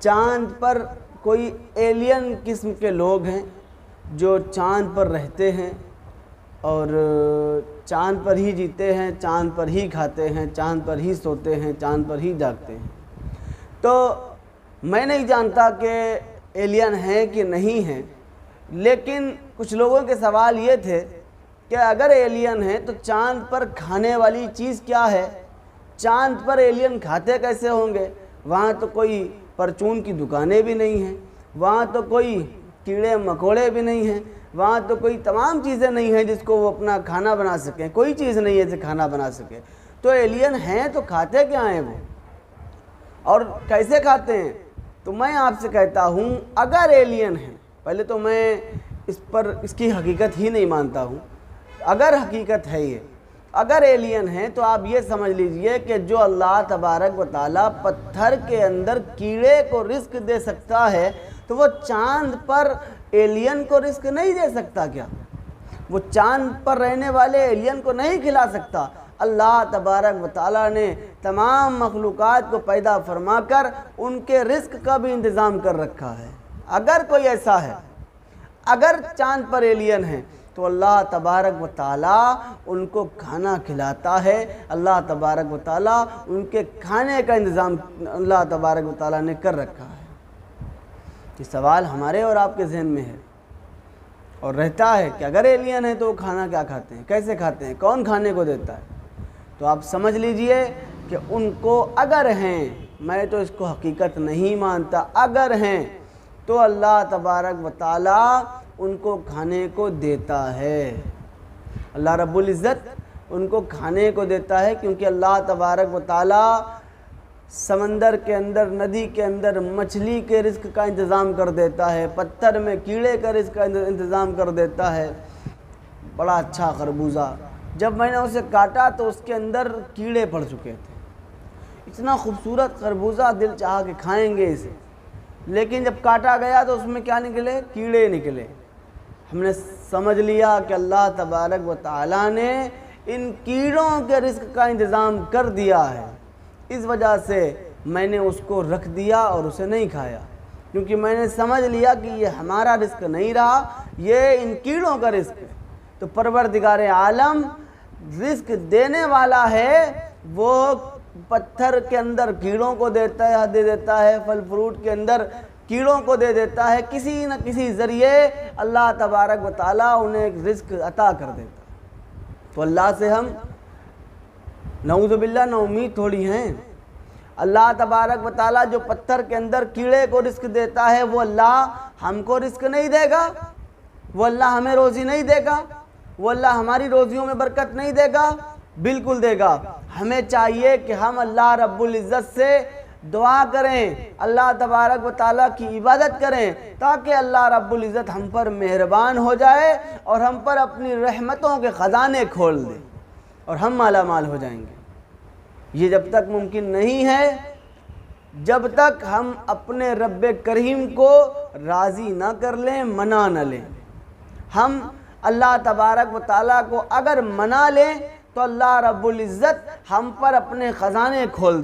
چاند پر کوئی ایلین قسم کے لوگ ہیں جو چاند پر رہتے ہیں اور چاند پر ہی جیتے ہیں، چاند پر ہی کھاتے ہیں، چاند پر ہی سوتے ہیں، چاند پر ہی جاگتے ہیں۔ تو میں نہیں جانتا کہ ایلین ہیں کہ نہیں ہیں، لیکن کچھ لوگوں کے سوال یہ تھے کہ اگر ایلین ہیں تو چاند پر کھانے والی چیز کیا ہے؟ چاند پر ایلین کھاتے کیسے ہوں گے؟ وہاں تو کوئی پرچون کی دکانیں بھی نہیں ہیں، وہاں تو کوئی کیڑے مکوڑے بھی نہیں ہیں، وہاں تو کوئی تمام چیزیں نہیں ہیں جس کو وہ اپنا کھانا بنا سکیں، کوئی چیز نہیں ہے جسے کھانا بنا سکے۔ تو ایلین ہیں تو کھاتے کیا ہیں وہ، اور کیسے کھاتے ہیں؟ تو میں آپ سے کہتا ہوں اگر ایلین ہیں، پہلے تو میں اس کی حقیقت ہی نہیں مانتا ہوں، اگر حقیقت ہے یہ، اگر ایلین ہیں تو آپ یہ سمجھ لیجئے کہ جو اللہ تبارک و تعالیٰ پتھر کے اندر کیڑے کو رزق دے سکتا ہے تو وہ چاند پر ایلین کو رزق نہیں دے سکتا کیا؟ وہ چاند پر رہنے والے ایلین کو نہیں کھلا سکتا؟ اللہ تبارک و تعالیٰ نے تمام مخلوقات کو پیدا فرما کر ان کے رزق کا بھی انتظام کر رکھا ہے۔ اگر کوئی ایسا ہے، اگر چاند پر ایلین ہیں تو اللہ تبارک و تعالیٰ ان کو کھانا کھلاتا ہے، اللہ تبارک و تعالیٰ ان کے کھانے کا انتظام اللہ تبارک و تعالیٰ نے کر رکھا ہے۔ یہ سوال ہمارے اور آپ کے ذہن میں ہے اور رہتا ہے کہ اگر ایلین ہیں تو وہ کھانا کیا کھاتے ہیں، کیسے کھاتے ہیں، کون کھانے کو دیتا ہے؟ تو آپ سمجھ لیجئے کہ ان کو اگر ہیں، میں تو اس کو حقیقت نہیں مانتا، اگر ہیں تو اللہ تبارک و تعالیٰ ان کو کھانے کو دیتا ہے۔ اللہ رب العزت ان کو کھانے کو دیتا ہے کیونکہ اللہ تبارک و تعالیٰ سمندر کے اندر، ندی کے اندر مچھلی کے رزق کا انتظام کر دیتا ہے، پتھر میں کیڑے کا رزق کا انتظام کر دیتا ہے۔ بڑا اچھا خربوزہ، جب میں نے اسے کاٹا تو اس کے اندر کیڑے پڑ چکے تھے۔ اتنا خوبصورت خربوزہ، دل چاہا کہ کھائیں گے اسے، لیکن جب کاٹا گیا تو اس میں کیا نکلے؟ کیڑے نکلے۔ ہم نے سمجھ لیا کہ اللہ تبارک و تعالیٰ نے ان کیڑوں کے رزق کا انتظام کر دیا ہے، اس وجہ سے میں نے اس کو رکھ دیا اور اسے نہیں کھایا، کیونکہ میں نے سمجھ لیا کہ یہ ہمارا رزق نہیں رہا، یہ ان کیڑوں کا رزق ہے۔ تو پروردگار عالم رزق دینے والا ہے، وہ پتھر کے اندر کیڑوں کو دے دیتا ہے، پھل فروٹ کے اندر کیڑوں کو دے دیتا ہے، کسی نہ کسی ذریعے اللہ تبارک و تعالیٰ انہیں ایک رزق عطا کر دیتا ہے۔ تو اللہ سے ہم نعوذ باللہ نا امید تھوڑی ہیں۔ اللہ تبارک و تعالیٰ جو پتھر کے اندر کیڑے کو رزق دیتا ہے، وہ اللہ ہم کو رزق نہیں دے گا؟ وہ اللہ ہمیں روزی نہیں دے گا؟ وہ اللہ ہماری روزیوں میں برکت نہیں دے گا؟ بالکل دے گا۔ ہمیں چاہیے کہ ہم اللہ رب العزت سے دعا کریں، اللہ تبارک و تعالیٰ کی عبادت کریں، تاکہ اللہ رب العزت ہم پر مہربان ہو جائے اور ہم پر اپنی رحمتوں کے خزانے کھول دے اور ہم مالا مال ہو جائیں گے۔ یہ جب تک ممکن نہیں ہے جب تک ہم اپنے رب کریم کو راضی نہ کر لیں، منا نہ لیں۔ ہم اللہ تبارک و تعالیٰ کو اگر منا لیں تو اللہ رب العزت ہم پر اپنے خزانے کھول دے۔